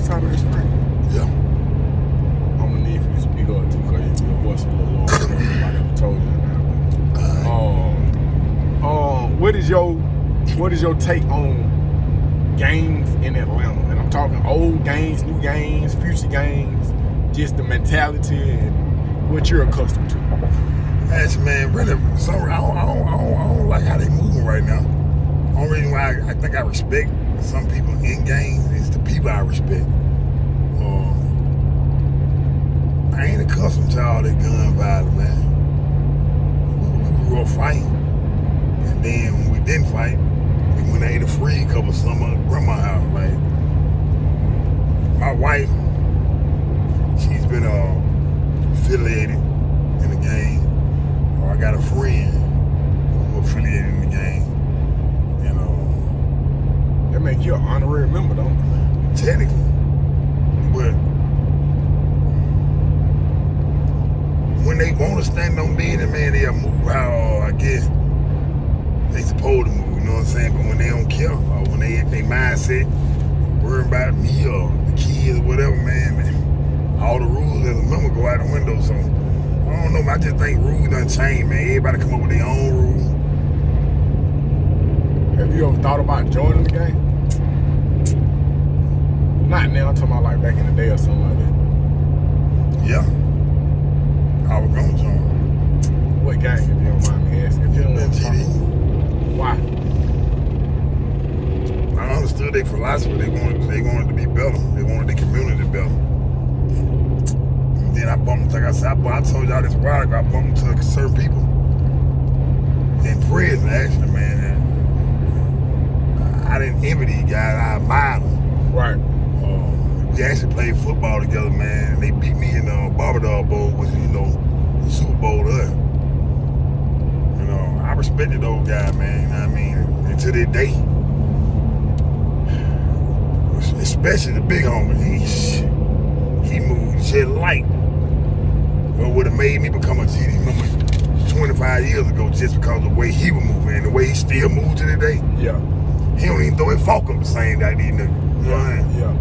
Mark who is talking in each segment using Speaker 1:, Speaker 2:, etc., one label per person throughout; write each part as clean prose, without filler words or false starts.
Speaker 1: top of the screen.
Speaker 2: Yeah.
Speaker 1: I'm gonna need for you to speak up too, because your voice is a little low. Nobody ever told you that. What is your take on gangs in Atlanta? And I'm talking old gangs, new gangs, future gangs, just the mentality and what you're accustomed to.
Speaker 2: Actually, man, really, I don't like how they moving right now. The only reason why I think I respect some people in gangs is the people I respect. I ain't accustomed to all that gun violence, man. We grew up fighting. And then when we didn't fight, we went and ate a free couple of summer at grandma's house. Like, my wife, she's been affiliated in the gang. Or I got a friend who affiliated in the gang. And
Speaker 1: that make you an honorary member, though.
Speaker 2: Technically. But when they want to stand on business, man, they'll move how I guess they supposed to move, you know what I'm saying? But when they don't care, or when they mindset, worrying about me or the kids or whatever, man, all the rules as a member go out the window. So, I don't know, man, I just think rules done changed, man. Everybody come up with their own rules.
Speaker 1: Have you ever thought about joining the game? Not now, I'm talking about like back in the day or something like that.
Speaker 2: Yeah. I was gonna join.
Speaker 1: What gang, if you don't mind me asking? If you don't want to
Speaker 2: GD.
Speaker 1: Why?
Speaker 2: I understood their philosophy. They wanted to be better. They wanted the community better. And then I bumped, like I said, I told y'all this a while ago, I bumped into certain people in prison, actually, man. And I didn't envy these guys. I admired them.
Speaker 1: Right.
Speaker 2: We actually played football together, man. And they beat me in the Barbador Bowl, which is, the Super Bowl to us. I respected those guys, man, you know what I mean? And to this day, especially the big homie, he moved shit light. What would have made me become a GD member 25 years ago just because of the way he was moving and the way he still moves to this day.
Speaker 1: Yeah.
Speaker 2: He don't even throw his fork up the same like these niggas. You know what I mean?
Speaker 1: Yeah.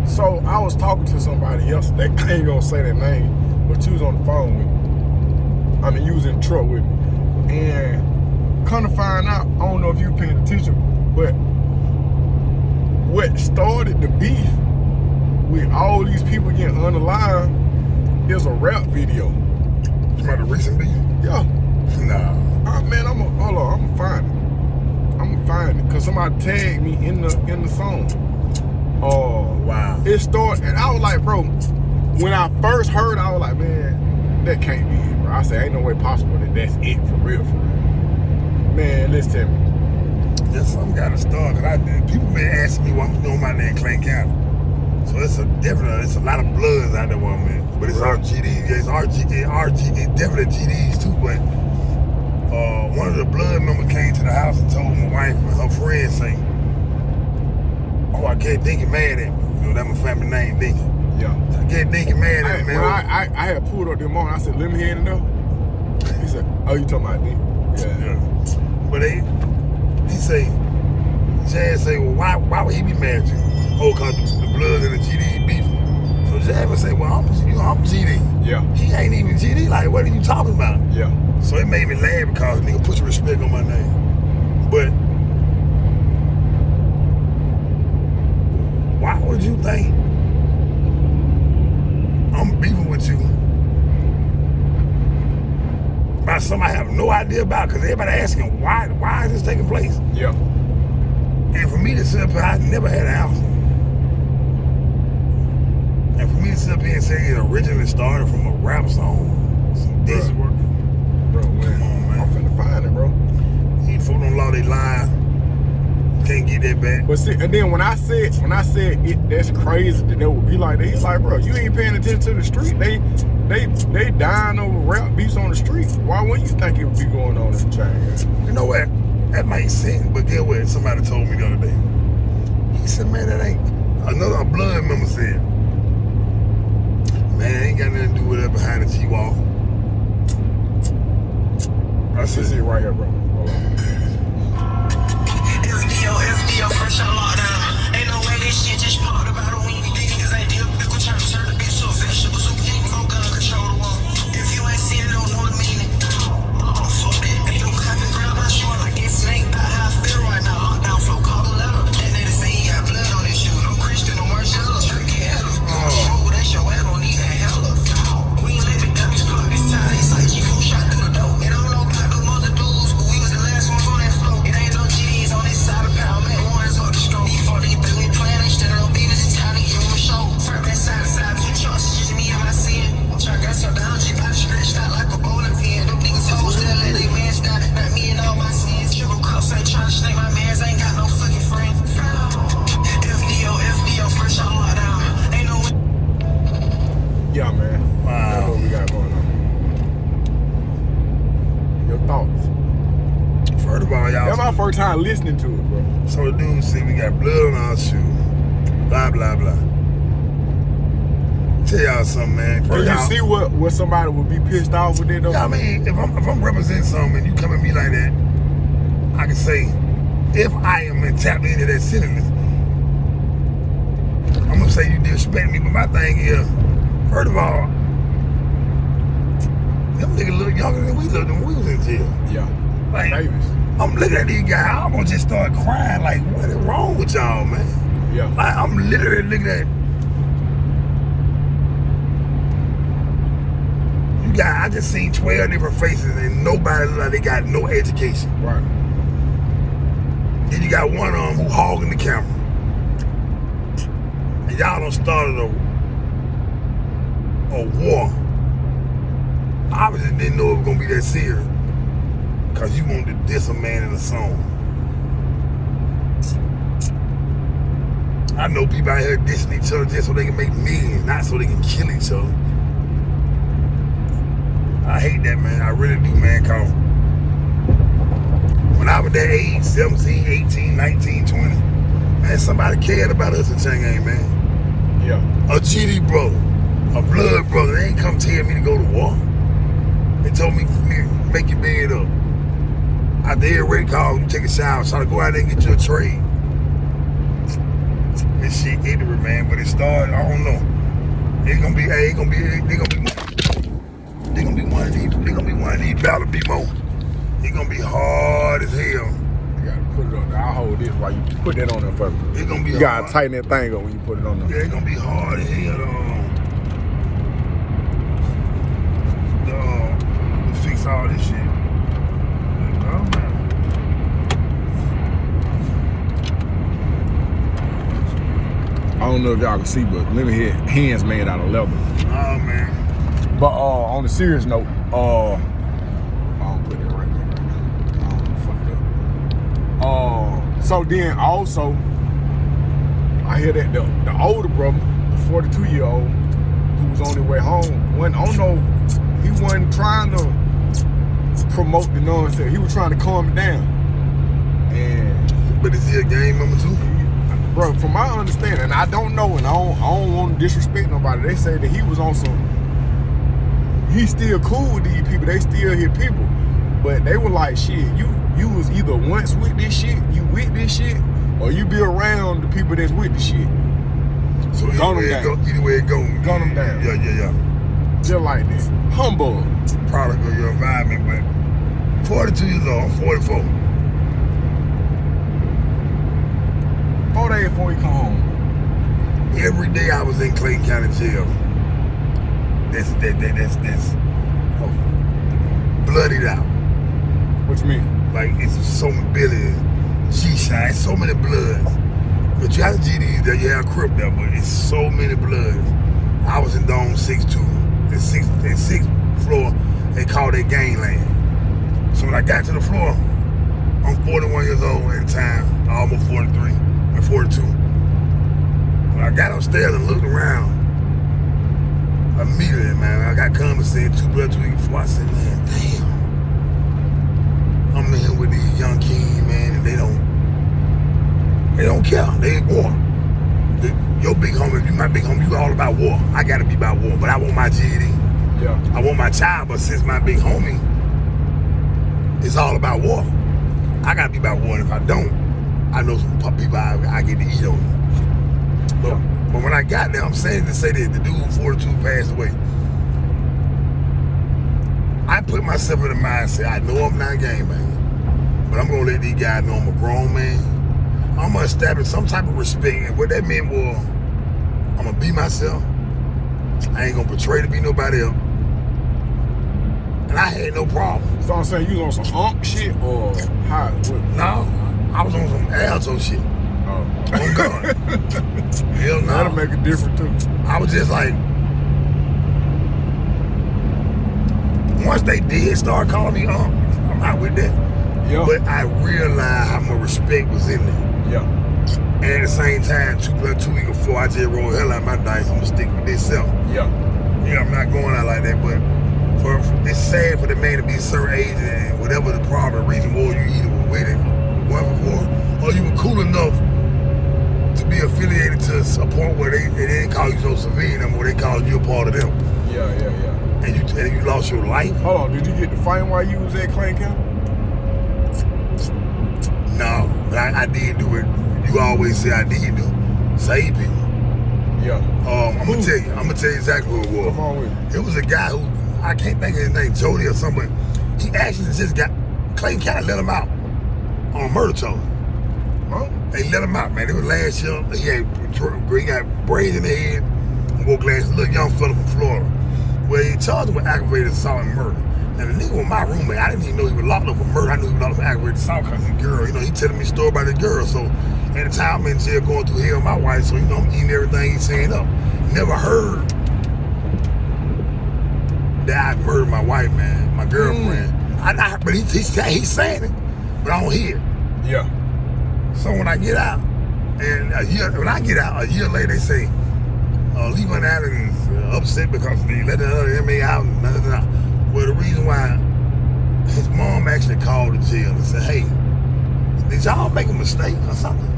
Speaker 1: So I was talking to somebody yesterday, I ain't gonna say their name, but she was on the phone with me. I mean, you was in the truck with me. And come to find out, I don't know if you were paying attention, but what started the beef with all these people getting unalive is a rap video.
Speaker 2: You about the recent beef?
Speaker 1: Yeah.
Speaker 2: Nah.
Speaker 1: Man, hold on, I'm gonna find it. Cause somebody tagged me in the song.
Speaker 2: Wow.
Speaker 1: It started, and I was like, bro, when I first heard it, I was like, man, that can't be it, bro. I said, ain't no way possible that that's it for real. Man, listen to me.
Speaker 2: There's something gotta start, cause people been asking me what I'm doing my name in Clayton County. So it's a lot of bloods out there where I'm in. But it's RGDs, it's RG, definitely GDs too, but one of the blood members came to the house and told my wife and her friend say, oh, I get Dinky mad at me. That's my family name, Dinky.
Speaker 1: Yeah.
Speaker 2: I get Dinky mad at me, man.
Speaker 1: When I had pulled up this morning, I said, Lemonhead in there? He said, oh, you talking about Dinky?
Speaker 2: Yeah. But he say, Jazz say, well, why would he be mad at you? Oh, cause the blood and the GD beefing. So Jazz would say, well, I'm GD.
Speaker 1: Yeah.
Speaker 2: He ain't even GD. Like, what are you talking about?
Speaker 1: Yeah.
Speaker 2: So it made me laugh because nigga put some respect on my name. But why would you think I'm beefing with you about something I have no idea about? Because everybody asking, why is this taking place?
Speaker 1: Yeah.
Speaker 2: And for me to sit up here, I never had an answer. And for me to sit up here and say it originally started from a rap song, some dish work.
Speaker 1: Bro, man, come on, man. I'm finna find it, bro.
Speaker 2: These folks don't allow they lie. Can't get that back.
Speaker 1: But see, and then when I said it, that's crazy that they would be like that. He's like, bro, you ain't paying attention to the street. They dying over rap beefs on the street. Why wouldn't you think it would be going on in the chain?
Speaker 2: You know what? That makes sense, but get what? Somebody told me the other day. He said, man, that ain't, another blood member said, man, ain't got nothing to do with that behind the G-wall. I said,
Speaker 1: see it right here, bro. Hold on.
Speaker 3: SBO, fresh out lockdown. Ain't no way this this shit just part about a weenie. Niggas ain't deal quick with turn the bitch to a vegetable. So we ain't gon' gun control the wall. If you ain't seen it, don't know the meaning. Oh, fuck that. Ain't no clapping, grab my shoe. I guess it ain't about how I feel right now. Lockdown flow, call the letter. That nigga say he got blood on his shoe. No Christian, no Marcella. Tricky hella. Oh, that's your ass, don't need that hella. We ain't let the dummies plug this time. It's like G4 shot through the door. And I don't know about them other dudes, but we was the last ones on that floor. It ain't no GDs on this side of pound. Man, one's up the stroke. D4, they been playing, they still don't beat us. It's time to give them a show. First that side to side, two choices, just me and my sin. Try got some down, G body stretched out like a bowling pin. Them niggas hoes still let they mans die. Not me and all my sins. Triple cups ain't trying to snake my mans. Ain't got no fucking friends. FDO, fresh out lockdown. Ain't no.
Speaker 1: Yeah, man.
Speaker 2: Wow.
Speaker 1: That's what we got going on. Your thoughts?
Speaker 2: First of all, y'all.
Speaker 1: That's my first time listening to it, bro.
Speaker 2: So the dude said we got blood on our shoe. Blah, blah, blah. Tell y'all something, man.
Speaker 1: Do
Speaker 2: First,
Speaker 1: you
Speaker 2: y'all-
Speaker 1: see what somebody would be pissed off with it though?
Speaker 2: Yeah, I mean, if I'm representing something and you come at me like that, I can say, if I am tapped into that silliness, I'm gonna say you disrespect me. But my thing is, first of all, them niggas look younger than we looked when we was in jail.
Speaker 1: Yeah.
Speaker 2: Like,
Speaker 1: Babies.
Speaker 2: I'm looking at these guys, I'm gonna just start crying. Like, what is wrong with y'all, man?
Speaker 1: Yeah.
Speaker 2: Like, I'm literally looking at. I just seen 12 different faces and nobody look like they got no education.
Speaker 1: Right.
Speaker 2: Then you got one of them who hogging the camera. And y'all done started a war. Obviously didn't know it was gonna be that serious. Cause you wanted to diss a man in a song. I know people out here dissing each other just so they can make millions, not so they can kill each other. I hate that, man. I really do, man. Cause when I was that age, 17, 18, 19, 20, man, somebody cared about us in Chang'an, man.
Speaker 1: Yeah.
Speaker 2: A GD brother, a blood brother. They ain't come tell me to go to war. They told me, make your bed up. After every call, you take a shower, try to go out there and get you a trade. This shit ignorant, man. But it started, I don't know. They gonna be one of these battle people. It's gonna be hard as hell.
Speaker 1: You gotta put it on there. I'll hold this while you put that on there for me.
Speaker 2: It's gonna be
Speaker 1: You
Speaker 2: hard.
Speaker 1: gotta tighten that thing up when you put it on there.
Speaker 2: Yeah, it's gonna be hard as hell to fix all this shit.
Speaker 1: I don't know if y'all can see, but Lemonhead hands made out of leather.
Speaker 2: Oh man.
Speaker 1: But on a serious note, I'll put it right there right now. I don't fuck it up. So then also, I hear that the older brother, the 42-year-old, who was on his way home, he wasn't trying to promote the nonsense. He was trying to calm it down. And
Speaker 2: But is he a gang member too?
Speaker 1: bro, from my understanding, and I don't know, and I don't want to disrespect nobody. They say that he was on some. He's still cool with these people. They still his people, but they were like, shit. You was either once with this shit, you with this shit, or you be around the people that's with the shit.
Speaker 2: So
Speaker 1: Gun
Speaker 2: either
Speaker 1: them down.
Speaker 2: way it go.
Speaker 1: Gun them down.
Speaker 2: Yeah.
Speaker 1: Just like this. Humbug.
Speaker 2: Product of your environment, but 42 years old, I'm 44.
Speaker 1: 4 days before he come home.
Speaker 2: Every day I was in Clayton County Jail. That's bloodied out.
Speaker 1: What you mean?
Speaker 2: Like it's so many Billy, G-Shine, so many bloods. But you have GDs there, you have Crip there, but it's so many bloods. I was in Dome 6-2, the sixth floor. They called it gangland. So when I got to the floor, I'm 41 years old at the time, almost 43, and 42. When I got upstairs and looked around, immediately, man, I got conversated 2 bloods 2 weeks before. I said, man, damn. I'm in here with these young kings, man, and they don't care. They ain't war. Your big homie, if you my big homie, you all about war. I gotta be about war, but I want my GED.
Speaker 1: Yeah.
Speaker 2: I want my child, but since my big homie is all about war, I gotta be about war. And if I don't, I know some people I get to eat on. But when I got there, I'm saying to say that the dude 42 passed away. I put myself in the mindset, I know I'm not a game man, but I'm gonna let these guys know I'm a grown man. I'm gonna establish some type of respect, and what that meant was I'm gonna be myself. I ain't gonna portray to be nobody else. And I had no problem.
Speaker 1: So I'm saying you was on some honk shit or how?
Speaker 2: No, I was on some alto shit.
Speaker 1: Oh.
Speaker 2: On God. Hell no.
Speaker 1: That'll make a difference too.
Speaker 2: I was just like, once they did start calling me Unc, I'm not with that.
Speaker 1: Yeah.
Speaker 2: But I realized how much respect was in there.
Speaker 1: Yeah.
Speaker 2: And at the same time, 2 + 2 = 4, I just rolled hell out of my dice. I'm gonna stick with this self.
Speaker 1: Yeah.
Speaker 2: Yeah, I'm not going out like that, but it's sad for the man to be a certain age and whatever the problem, reason was, you either were with it once before, or you were cool enough to be affiliated to a point where they didn't call you so severe anymore, they called you a part of them.
Speaker 1: Yeah.
Speaker 2: And you lost your life?
Speaker 1: Hold on, did you get the fight while you was at Clayton County?
Speaker 2: No, but I did do it. You always say I did do it. Save people.
Speaker 1: Yeah.
Speaker 2: I'm gonna tell you exactly who it was.
Speaker 1: Come on with it.
Speaker 2: It was a guy who, I can't think of his name, Jody or something. He actually just got, Clayton County let him out on a murder charge.
Speaker 1: Huh?
Speaker 2: They let him out, man. It was last year. He got braids in the head, wore glasses, little young fella from Florida. Well, he charged him with aggravated assault and murder. And the nigga was my roommate. I didn't even know he was locked up for murder. I knew he was locked up for aggravated assault because of the girl. You know, he telling me a story about the girl. So at the time, I'm in jail going through hell with my wife. So, you know, I'm eating everything he's saying up. Never heard that I murdered my wife, man, my girlfriend. But he's saying it, but I don't hear it.
Speaker 1: Yeah.
Speaker 2: So when I get out, and a year later, they say, Lemonhead is upset because they let the other inmate out. And blah, blah, blah. Well, the reason why, his mom actually called the jail and said, hey, did y'all make a mistake or something?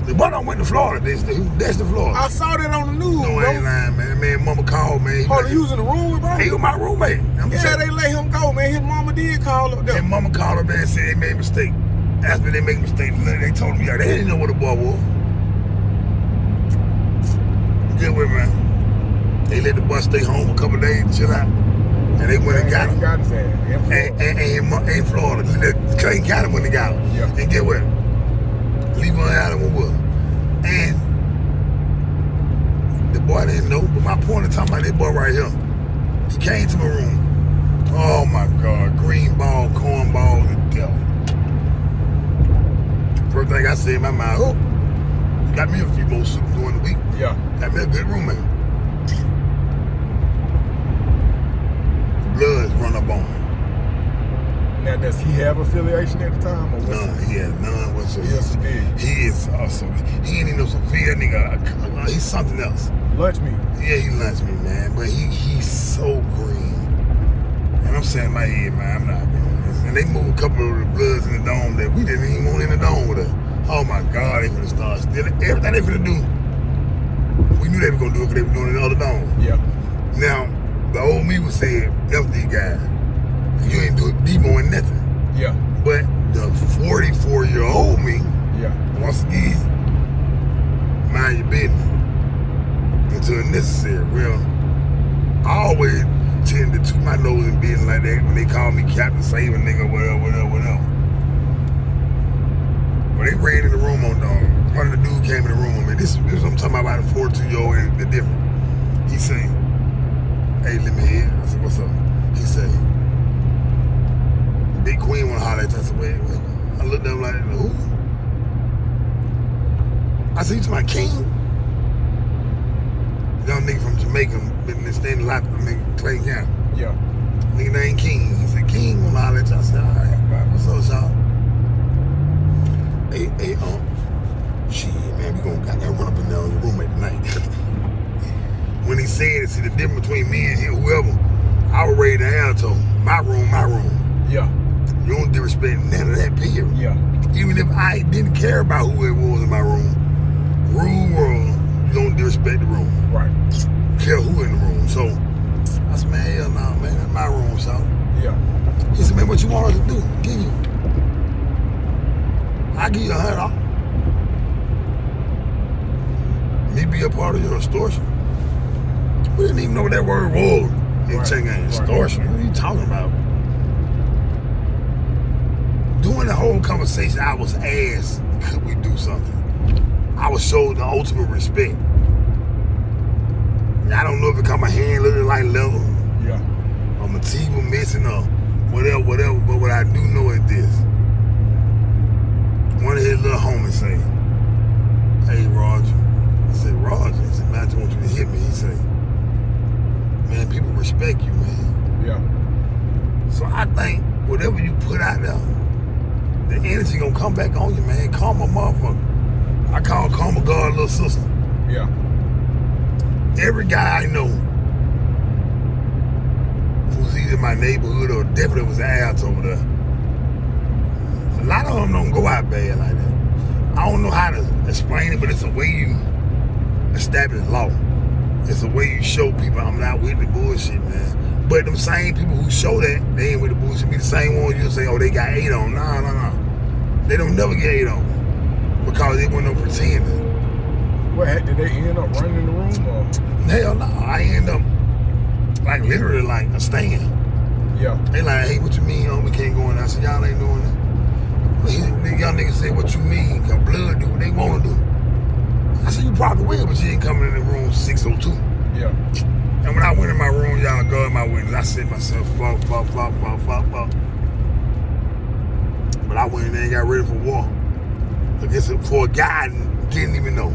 Speaker 2: The one I went to Florida, that's the Florida.
Speaker 1: I saw that on the news,
Speaker 2: No, I ain't lying, man. Man, mama called, man.
Speaker 1: Hold on, you was in the room with bro?
Speaker 2: He was my roommate.
Speaker 1: They let him go, man. His mama did call up there.
Speaker 2: His mama called up there and said they made a mistake. After they make a mistake, they told me, yeah, they didn't know what the boy was. Get with me, man. They let the boy stay home a couple of days, chill out. And they went and got him.
Speaker 1: Got his ass.
Speaker 2: In Florida. Clayton County went and got him.
Speaker 1: Yeah.
Speaker 2: And get what? Lemonhead was with him. And the boy didn't know, but my point is talking about this boy right here. He came to my room. Oh my God, green ball, corn ball, the devil. First thing I said in my mind, got me a few more soups during the week.
Speaker 1: Yeah.
Speaker 2: Got me a good roommate. Blood's run up on him.
Speaker 1: Now, does he have affiliation at the time? Or
Speaker 2: None. He has none whatsoever.
Speaker 1: Yes, he did.
Speaker 2: He is awesome. He ain't even no severe nigga. He's something else.
Speaker 1: Lunch meat.
Speaker 2: Yeah, he lunch me, man. But he's so green. And I'm saying in my head, man, I'm not doing this. And they moved a couple of the bloods in the dome that we didn't even want in the dome with us. Oh my God, they finna start stealing. Everything they finna do, we knew they were gonna do it because they were doing it in the other dome.
Speaker 1: Yeah.
Speaker 2: Now, the old me was saying, F these guys. You ain't doing demo and nothing.
Speaker 1: Yeah.
Speaker 2: But the 44-year-old me, once again, mind your business until necessary. Well, I always tend to toot my nose in business like that when they call me Captain Save a nigga, whatever. But they ran in the room on one of the dudes came in the room on me. This is what I'm talking about the 42-year-old and the different. He said, hey, Lemonhead. I said, what's up? He said, Big Queen wanna holler at you. I said, wait. I looked at him like, who? I said, you to my king? Young nigga from Jamaica, been standing lot in Clayton County.
Speaker 1: Yeah.
Speaker 2: Nigga named King. He said, King wanna holler at you. I said, all right, what's up, y'all? Hey, shit, man, we gonna gotta run up and down the room at night. When he said it, see the difference between me and him, whoever, I was ready to answer my room.
Speaker 1: Yeah.
Speaker 2: You don't disrespect none of that period.
Speaker 1: Yeah.
Speaker 2: Even if I didn't care about who it was in my room, rule world, you don't disrespect the room.
Speaker 1: Right.
Speaker 2: Care who in the room. So I said, man, hell no, man, that's my room, so.
Speaker 1: Yeah.
Speaker 2: He said, man, what you want us to do? Give you. I'll give you $100. be a part of your extortion. We didn't even know what that word was. Extortion. What are you talking about? During the whole conversation, I was asked, could we do something? I was showed the ultimate respect. I don't know if it got my hand looking like leather.
Speaker 1: Yeah.
Speaker 2: Or my teeth were missing or whatever. But what I do know is this. One of his little homies say, hey, Roger. I said, Roger? He said, man, I just want you to hit me. He said, man, people respect you, man.
Speaker 1: Yeah.
Speaker 2: So I think whatever you put out there, the energy gonna come back on you, man. Karma, motherfucker. I call karma God little sister.
Speaker 1: Yeah.
Speaker 2: Every guy I know who's either in my neighborhood or definitely was an ass over there, a lot of them don't go out bad like that. I don't know how to explain it, but it's a way you establish law. It's a way you show people I'm not with the bullshit, man. But them same people who show that they ain't with the bullshit be the same ones you'll say, oh, they got 8 on. No. They don't never get 8 on because they wasn't no pretending.
Speaker 1: What, did they end up running the room or?
Speaker 2: Hell no, I end up like literally like a stand.
Speaker 1: Yeah.
Speaker 2: They like, hey, what you mean? We can't go in there. I said, y'all ain't doing it. The young niggas said, what you mean? Cause blood do what they want to do. I said, you probably will, but you ain't coming in the room 602.
Speaker 1: Yeah.
Speaker 2: And when I went in my room, y'all guard my witness, I said to myself, fuck. But I went in there and got ready for war. For a guy I didn't even know.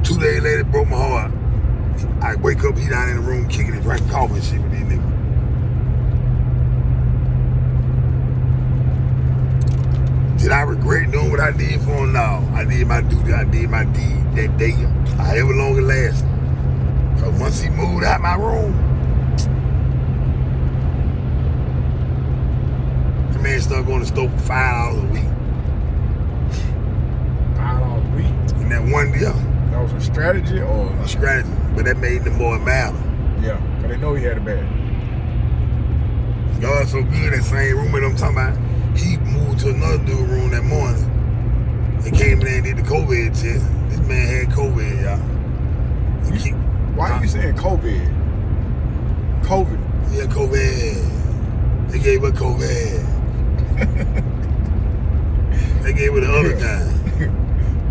Speaker 2: 2 days later, it broke my heart. I wake up, he down in the room kicking and drinking coffee and shit with these niggas. Did I regret doing what I did for him? No. I did my duty. I did my deed that day. However long it lasted. Because once he moved out my room, the man started going to the store for $5 a week.
Speaker 1: $5 a week?
Speaker 2: In that one deal.
Speaker 1: That was a strategy or?
Speaker 2: A strategy. But that made the boy mad.
Speaker 1: Yeah. Because they know he had it bad.
Speaker 2: God so good, that same roommate I'm talking about, he moved to another dude's room that morning. They came in there and did the COVID test. This man had COVID, y'all.
Speaker 1: Why are you saying COVID? COVID.
Speaker 2: Yeah, COVID. They gave her COVID. They gave her the other kind.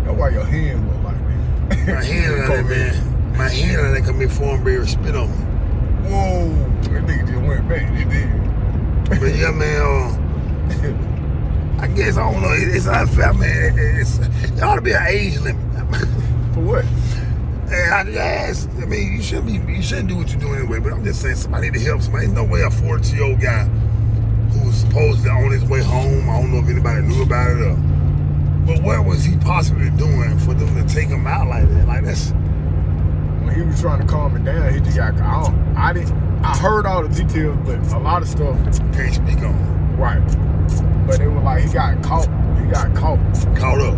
Speaker 1: That's why your hands look like that.
Speaker 2: My hand like that, man. My hand like that come in foreign spit on me.
Speaker 1: Whoa, that nigga just went back. He did.
Speaker 2: But yeah, man, I guess, I don't know, it's unfair, man. It ought to be an age limit.
Speaker 1: For what?
Speaker 2: And I mean, you shouldn't do what you're doing anyway, but I'm just saying somebody need to help somebody. There's no way a 40-year-old guy who was supposed to on his way home, I don't know if anybody knew about it or, but what was he possibly doing for them to take him out like that? Like that's...
Speaker 1: When he was trying to calm it down, he just got caught. I heard all the details, but a lot of stuff
Speaker 2: can't speak on.
Speaker 1: Right. But they were like, he got caught.
Speaker 2: Caught up.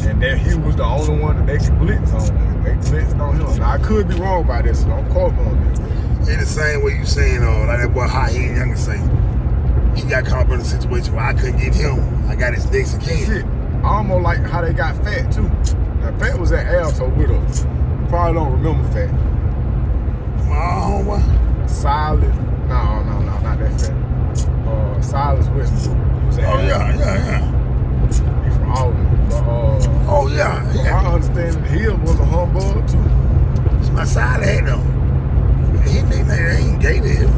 Speaker 1: And that he was the only one that they could blitz on. They blitzed on him. Now, I could be wrong by this, so don't quote me on this.
Speaker 2: In the same way you saying, like that boy Hot Head Younger say, he got caught up in a situation where I couldn't get him. I got his next again.
Speaker 1: That's it. I almost like how they got Fat, too. Now, Fat was at Alto with us. You probably don't remember Fat.
Speaker 2: What?
Speaker 1: Silas. No, not that Fat. Silas Westbrook. He was at Alto.
Speaker 2: Yeah.
Speaker 1: He from Albany. But,
Speaker 2: yeah.
Speaker 1: I understand Hill was a humbug, too.
Speaker 2: It's my side head, though. They ain't gay to him.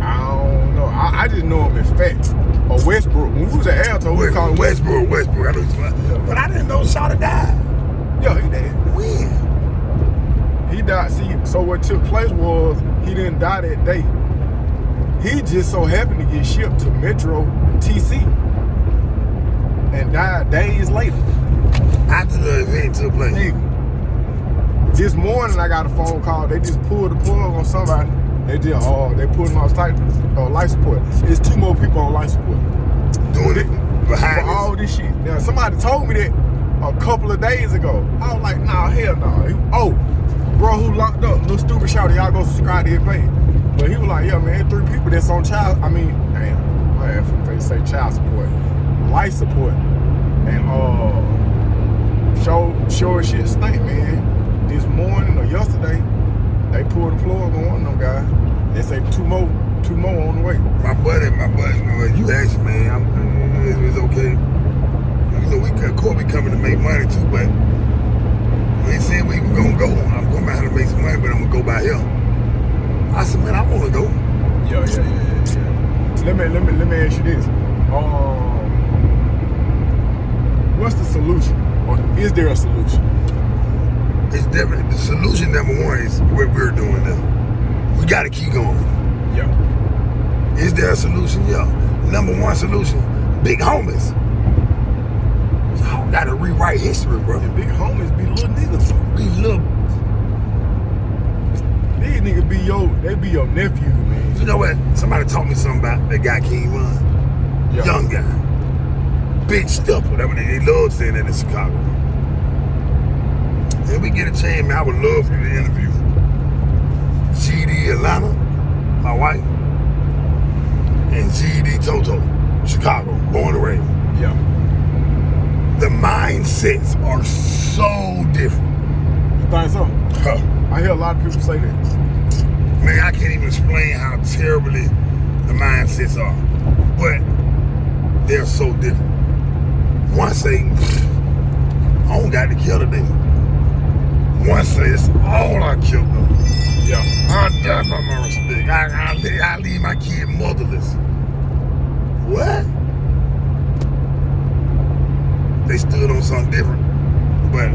Speaker 1: I don't know. I just know him as Fat. Or Westbrook. When we was at Alto, we called him
Speaker 2: Westbrook. I know what you're talking about. But I didn't know Shawty died.
Speaker 1: Yeah, he did.
Speaker 2: When?
Speaker 1: He died. See, so what took place was he didn't die that day. He just so happened to get shipped to Metro TC and died days later.
Speaker 2: After the event took place.
Speaker 1: Nigga. This morning I got a phone call. They just pulled the plug on somebody. They just they put him on life support. There's 2 more people on life support.
Speaker 2: Doing it behind
Speaker 1: for all this shit. Now somebody told me that a couple of days ago. I was like, nah, hell no. Bro who locked up, little stupid shouty, y'all go subscribe to his page. But he was like, yeah, man, 3 people that's on child. I mean, damn, I have to say child support, life support, and Sure as shit stink, man. This morning or yesterday, they pulled the plug on one of them guys. They say two more on the way.
Speaker 2: My buddy, you asked me, man, it's okay. You know, of course we coming to make money too, but they said we were gonna go. I'm going out to make some money, but I'm gonna go by here. I said, man, I wanna go.
Speaker 1: Yeah. Let me ask you this. What's the solution? Or is there a solution?
Speaker 2: It's definitely the solution. Number one is what we're doing now. We gotta keep going.
Speaker 1: Yeah.
Speaker 2: Is there a solution? Yeah. Number one solution, big homies. Y'all gotta rewrite history, bro.
Speaker 1: The big homies be little niggas.
Speaker 2: Be little.
Speaker 1: These niggas be your nephew, man.
Speaker 2: You know what? Somebody taught me something about that guy King Von.
Speaker 1: Yeah.
Speaker 2: Young guy. Big stepper. That's what they love saying that in Chicago. If we get a chance, man, I would love for you to interview GD Atlanta, my wife, and GD Toto, Chicago, born and raised.
Speaker 1: Yeah.
Speaker 2: The mindsets are so different.
Speaker 1: You think so?
Speaker 2: Huh.
Speaker 1: I hear a lot of people say that.
Speaker 2: Man, I can't even explain how terribly the mindsets are. But they're so different. One say, I don't got to kill today. One say, it's all I killed them.
Speaker 1: Yeah.
Speaker 2: I die by my respect. I leave my kid motherless. What? They stood on something different. But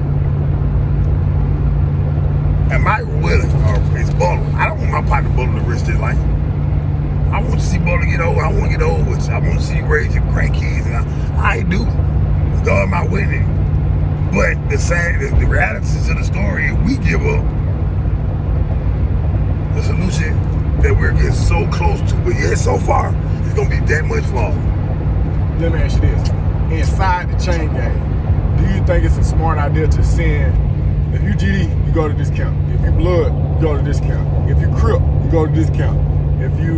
Speaker 2: am I willing, or is Butler? I don't want my partner Butler to risk his life. I want to see Butler get old. I want to get old with you. I want to see you raise your grandkids. And I do. God, my witness. But the reality to the story is we give up the solution that we're getting so close to. But yet so far, it's going to be that much farther.
Speaker 1: Let me ask you this. Inside the chain gang, do you think it's a smart idea to send, if you GD, you go to discount. If you blood, you go to discount. If you Crip, you go to discount. If you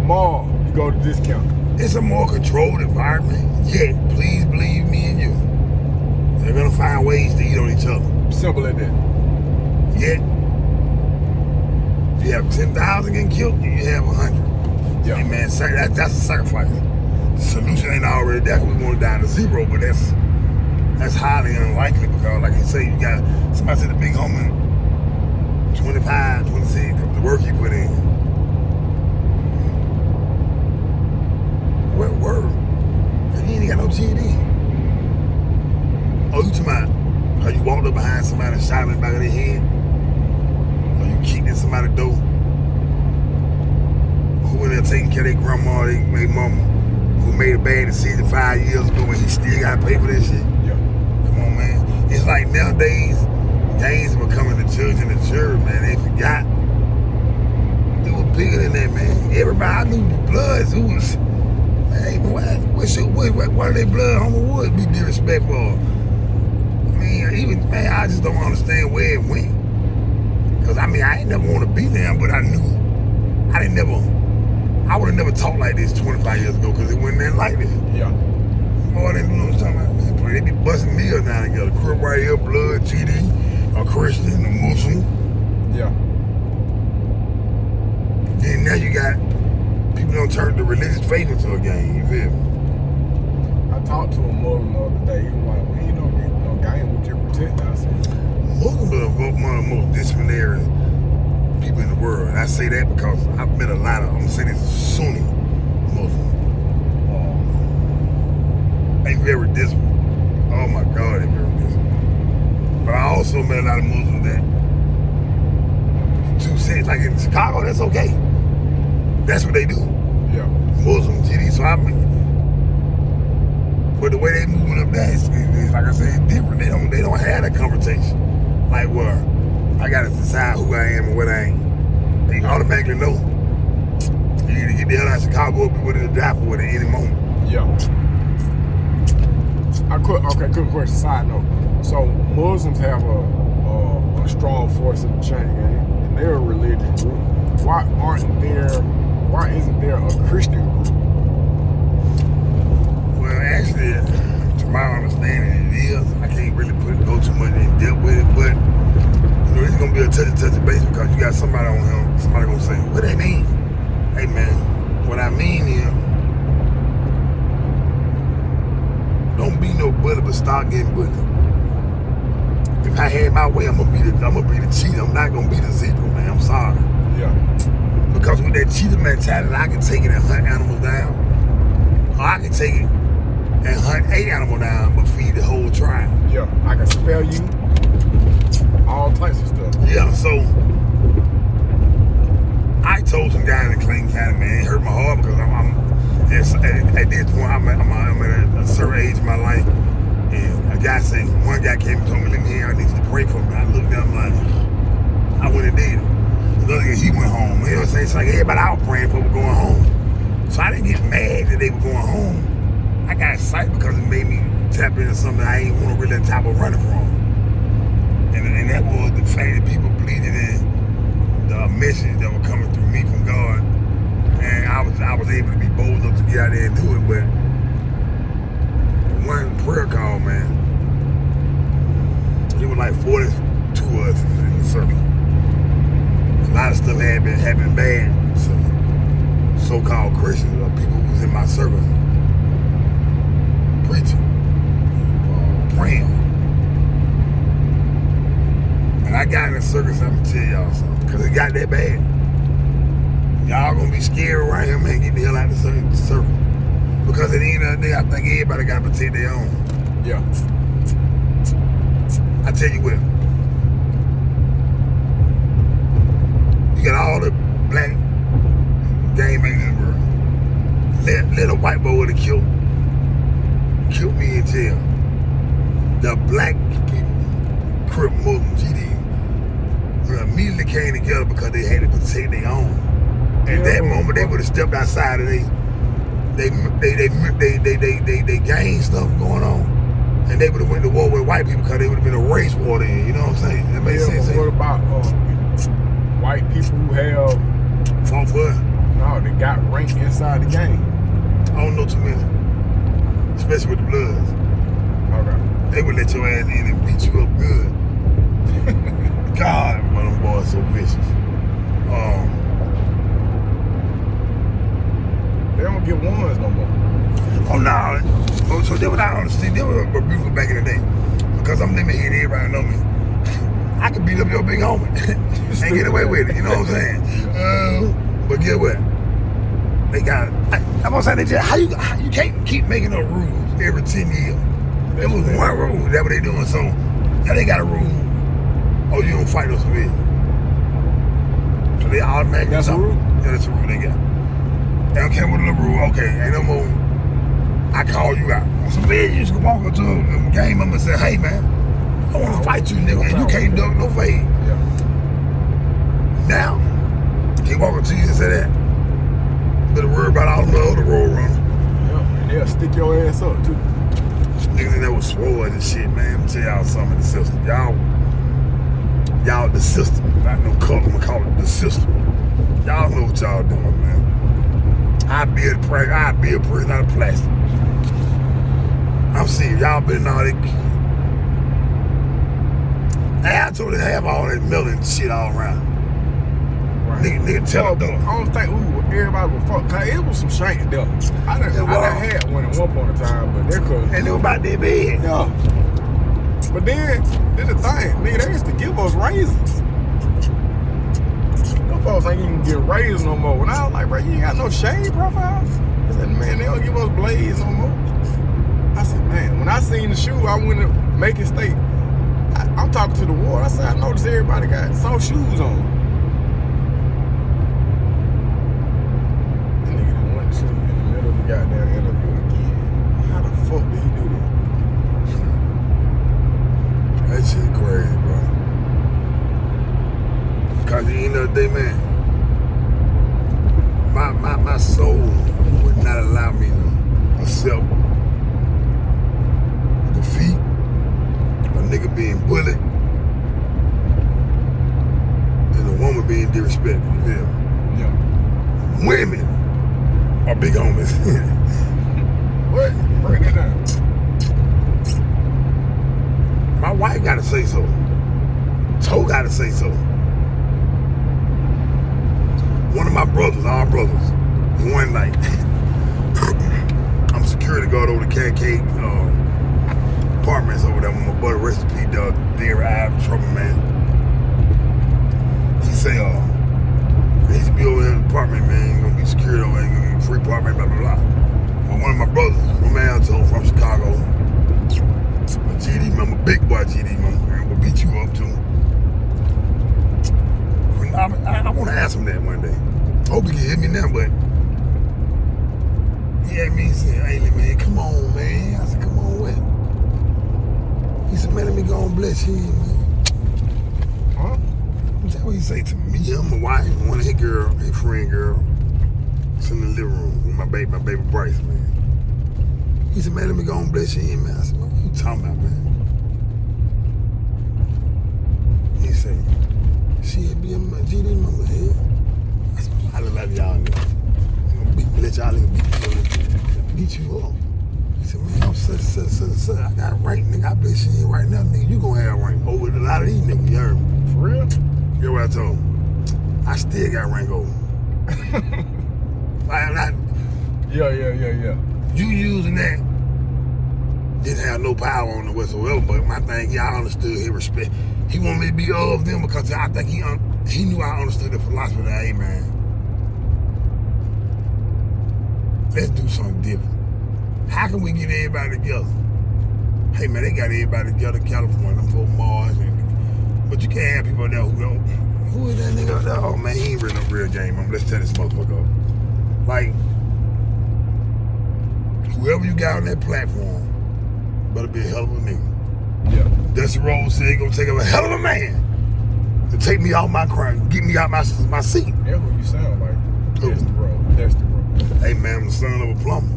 Speaker 1: Mall, you go to discount.
Speaker 2: It's a more controlled environment, yet please believe me and you, they're gonna find ways to eat on each other.
Speaker 1: Simple as that.
Speaker 2: Yet, you have 10,000 getting killed, you have 100.
Speaker 1: Yeah.
Speaker 2: Hey man, that's a sacrifice. The solution ain't already there because we want to down to zero, but that's highly unlikely because, like you say, you got somebody said the big homie, 25, 26, the work he put in. What word? And he ain't got no GD. Oh, you talking about how you walked up behind somebody and shot him in the back of their head? Or you kicked in somebody's door? Who in there taking care of their grandma, their mama, who made a bad decision 5 years ago and he still got to pay for that shit?
Speaker 1: Yeah.
Speaker 2: Come on, man. It's like nowadays, gangs are becoming the judge and the jury, man. They forgot. It was bigger than that, man. Everybody, I knew the Bloods who was, hey, why their blood on the wood be disrespectful? I mean, I just don't understand where it went. Because, I mean, I ain't never want to be there, but I knew. I would have never talked like this 25 years ago because it wasn't that like this.
Speaker 1: Yeah.
Speaker 2: Boy, they know what I'm talking about, man. They be busting meals down together. Crip right here, blood, GD, a Christian, a Muslim.
Speaker 1: Yeah.
Speaker 2: Then now you got people don't turn the religious faith into a game, you feel me?
Speaker 1: I talked to a Muslim the other day. He was like, well, you know, no game, we just protect ourselves.
Speaker 2: Muslims are one of the most disciplinary people in the world. And I say that because I've met a lot of, I'm gonna say this, Sunni Muslims. They very disciplined. Oh my God, they very disciplined. But I also met a lot of Muslims that, two cents, like in Chicago, that's okay. That's what they do.
Speaker 1: Yeah.
Speaker 2: Muslim, GD, so I mean, but the way they moving up there is like I said, different. They don't have that conversation. Like, well, I gotta decide who I am and what I ain't. They automatically know. You either get the hell out of Chicago or be willing to die for it at any moment.
Speaker 1: Yeah. Okay, quick question, side note. So Muslims have a strong force in the chain gang, and they're a religious group. Why isn't there a Christian group?
Speaker 2: Well, actually, to my understanding, got somebody on him. Somebody gonna say, what that mean? Hey man, what I mean is, don't be no bully, but start getting bullied. If I had my way, I'm gonna be the cheater. I'm not gonna be the zebra, man. I'm sorry.
Speaker 1: Yeah.
Speaker 2: Because with that cheater mentality, I can take it and hunt animals down. Or I can take it and hunt a animal down, but feed the whole tribe.
Speaker 1: Yeah. I can spell you all types of stuff.
Speaker 2: Yeah, so I told some guy in the Clayton County, man, it hurt my heart because I'm at this point, I'm at a certain age in my life. And one guy came and told me, Lemonhead, I need you to pray for me. I looked at him like, I went and did it. Another guy, he went home. You know what I'm saying? It's like everybody I was praying for was going home. So I didn't get mad that they were going home. I got excited because it made me tap into something I ain't want to really tap of running from. And that was the fact that people believed in the message that was coming through me from God. And I was able to be bold enough to get out there and do it. But one prayer call, man, it was like 42 of us in the circle. A lot of stuff had been happening bad. So-called Christians or people who was in my circle preaching, praying. And I got in the circus, I'm gonna tell y'all something, because it got that bad. Y'all gonna be scared around here, man, get the hell out of the circle. Because at the end of the day, I think everybody gotta protect their own.
Speaker 1: Yeah.
Speaker 2: I tell you what, you got all the black gang bangers in the world. Let a white boy would have killed me in jail. The black people, Crip Muslims, immediately came together because they had to protect their own. At that moment, they would have stepped outside of they gang stuff going on, and they would have went to war with white people because they would have been a race war then. You know what I'm saying? That makes sense.
Speaker 1: What about white people who have
Speaker 2: fought for it?
Speaker 1: No, they got ranked inside the game.
Speaker 2: I don't know too many, especially with the Bloods.
Speaker 1: Okay.
Speaker 2: They would let your ass in and beat you up good. God, one of them boys so vicious.
Speaker 1: They don't get ones no more.
Speaker 2: Oh no! Oh, so they were not understand. They were abusive back in the day. Because I'm Lemonhead, everybody know me. I could beat up your big homie and get away with it. You know what I'm saying? But guess what? They got. I'm gonna say they just how you can't keep making up rules every 10 years. There was one rule. That's what they doing. So now they got a rule. Oh, you don't fight no civilians. So they automatically.
Speaker 1: That's a rule.
Speaker 2: Yeah, that's a rule they got. They don't care what the rule. Okay, ain't no more. I call you out. Civilians used to walk up to a game member and say, "Hey man, I want to fight you, nigga, and you can't duck no fade."
Speaker 1: Yeah.
Speaker 2: Now, he walk up to you and say that. Better worry about all the other road runners.
Speaker 1: Yeah, and they'll stick your ass up too.
Speaker 2: Niggas in there was swore and shit, man. I'm tell y'all something in the system. Y'all the system. Not no color, I'm gonna call it the system. Y'all know what y'all doing, man. I be a person out of plastic. I'm serious, y'all been all that. I told you to have all that melon shit all around. Right. Nigga tell them though.
Speaker 1: I don't think everybody would fuck, cause it was some shank there. I done had one at one point in time, but they're cool.
Speaker 2: And they were about that big.
Speaker 1: Yeah. But then the thing, nigga, they used to give us raises. Them folks ain't even get raises no more. When I was like, bro, you ain't got no shade profile? I said, man, they don't give us blades no more. I said, man, when I seen the shoe, I went to Macon State. I'm talking to the ward. I said, I noticed everybody got soft shoes on. That nigga done went to in the middle of the goddamn interview again. How the fuck did he do that?
Speaker 2: That shit crazy, bro. Cause at the end of the day, man, my soul would not allow me to accept defeat, a nigga being bullied, and a woman being disrespected. You feel me?
Speaker 1: Yeah.
Speaker 2: Women are big homies.
Speaker 1: What? Break it down.
Speaker 2: My wife gotta say so. Toe gotta say so. One of my brothers, our brothers, one night, I'm security guard over the Cat Cake apartments over there with my buddy, rest in peace, Derek Ive, trouble man. He say, he used to be over there in the apartment, man, you're gonna be security over there, you're gonna get a free apartment, blah, blah, blah. Well, one of my brothers from Alto, from Chicago, a GD member, big boy GD member, and will beat you up too. I want to ask him that one day. I hope he can hit me now, but he had me saying, hey, man, come on, man. I said, come on, what? He said, man, let me go and bless you, man.
Speaker 1: Huh?
Speaker 2: That's what he say to me. I'm a wife, one of his girl, his friend girl. It's in the living room with my baby Bryce, man. He said, man, let me go and bless you, man. I said, man, what you talking about, man? He said, she'd be a GD member here. I said, I love y'all niggas. I'm gonna let y'all niggas beat you up. He said, man, I'm such. I got rank, nigga. I bless you in right now, nigga. You gonna have rank over a lot of these niggas, you heard me?
Speaker 1: For real?
Speaker 2: Hear what I told him? I still got rank over.
Speaker 1: Yeah.
Speaker 2: You using that didn't have no power on it whatsoever, but my thing, y'all understood his respect. He wanted me to be of them because I think he knew I understood the philosophy that, hey, man, let's do something different. How can we get everybody together? Hey, man, they got everybody together in California, them folks Mars, but you can't have people there who is that nigga up there? Oh, man, he ain't really no real game. Let's tell this motherfucker up. Like, whoever you got on that platform better be a hell of a nigga.
Speaker 1: Yeah.
Speaker 2: Dusty Rhodes said he gonna take a hell of a man to take me out my crown, get me out my seat.
Speaker 1: Yeah, who you sound like.
Speaker 2: Who?
Speaker 1: That's the road.
Speaker 2: Hey, man, I'm the son of a plumber.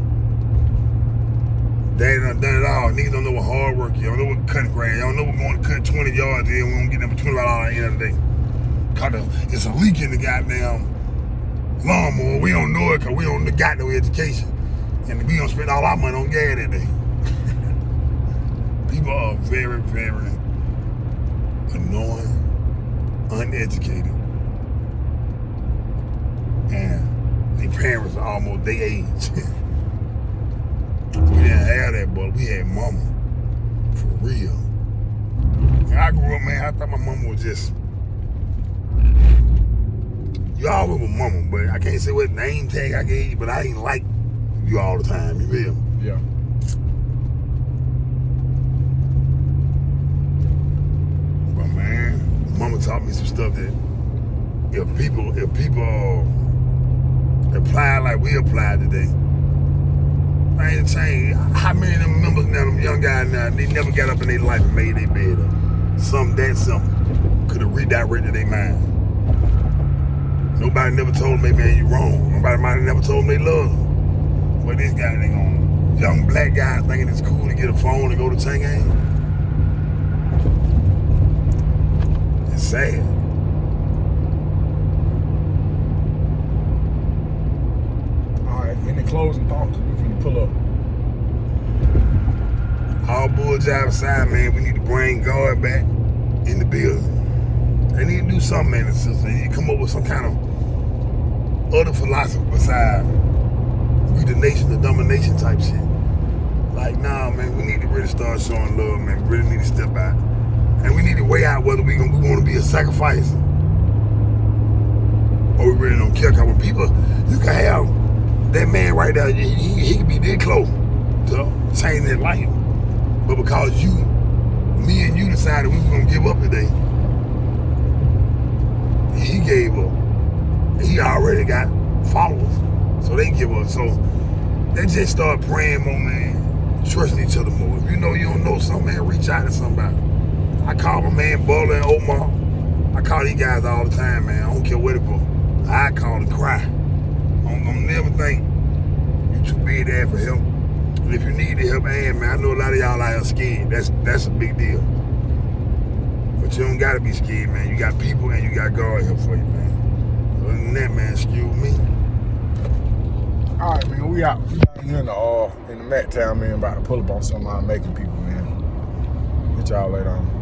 Speaker 2: Daddy done it all. Niggas don't know what hard work is. Y'all know what cutting grass. Y'all know we're going to cut 20 yards in. We don't get them for $25 at the end of the day. Cause it's a leak in the goddamn lawnmower. We don't know it because we don't got no education. And we don't spend all our money on gas that day. People are very, very annoying, uneducated, and their parents are almost their age. We didn't have that, but we had mama, for real. When I grew up, man, I thought my mama was just, you always with mama, but I can't say what name tag I gave you, but I ain't like you all the time, you feel me?
Speaker 1: Yeah.
Speaker 2: But man, mama taught me some stuff that if people apply like we apply today, I ain't changed. How many of them members now, them young guys now, they never got up in their life and made their bed up. Something that simple could have redirected their mind. Nobody never told them, man, you wrong. Nobody might have never told them they love them. But this guy, they gonna, young black guys thinking it's cool to get a phone and go to Chang'an. It's sad.
Speaker 1: All right, any closing thoughts? We finna pull up.
Speaker 2: All bull jive aside, man, we need to bring God back in the building. They need to do something, man, and sister. They need to come up with some kind of other philosophy beside we the nation, the domination type shit. Like, nah, man, we need to really start showing love, man. We really need to step out. And we need to weigh out whether we want to be a sacrifice or we really don't care. Because when people, you can have that man right there, he can be that close to changing his life. But because me and you decided we were going to give up today, he gave up. He already got followers, so they give up. So they just start praying more, man, trusting each other more. If you know you don't know something, man, reach out to somebody. I call my man Butler and Omar. I call these guys all the time, man. I don't care what it for. I call and cry. I'm never think you too big to ask for help. And if you need the help, man, I know a lot of y'all out here scared. That's a big deal. But you don't gotta be scared, man. You got people and you got God here for you, man. Other than that, man, excuse me.
Speaker 1: All right, man, we out here in the Matt Town, man, about to pull up on some of our making people, man. Get y'all later on.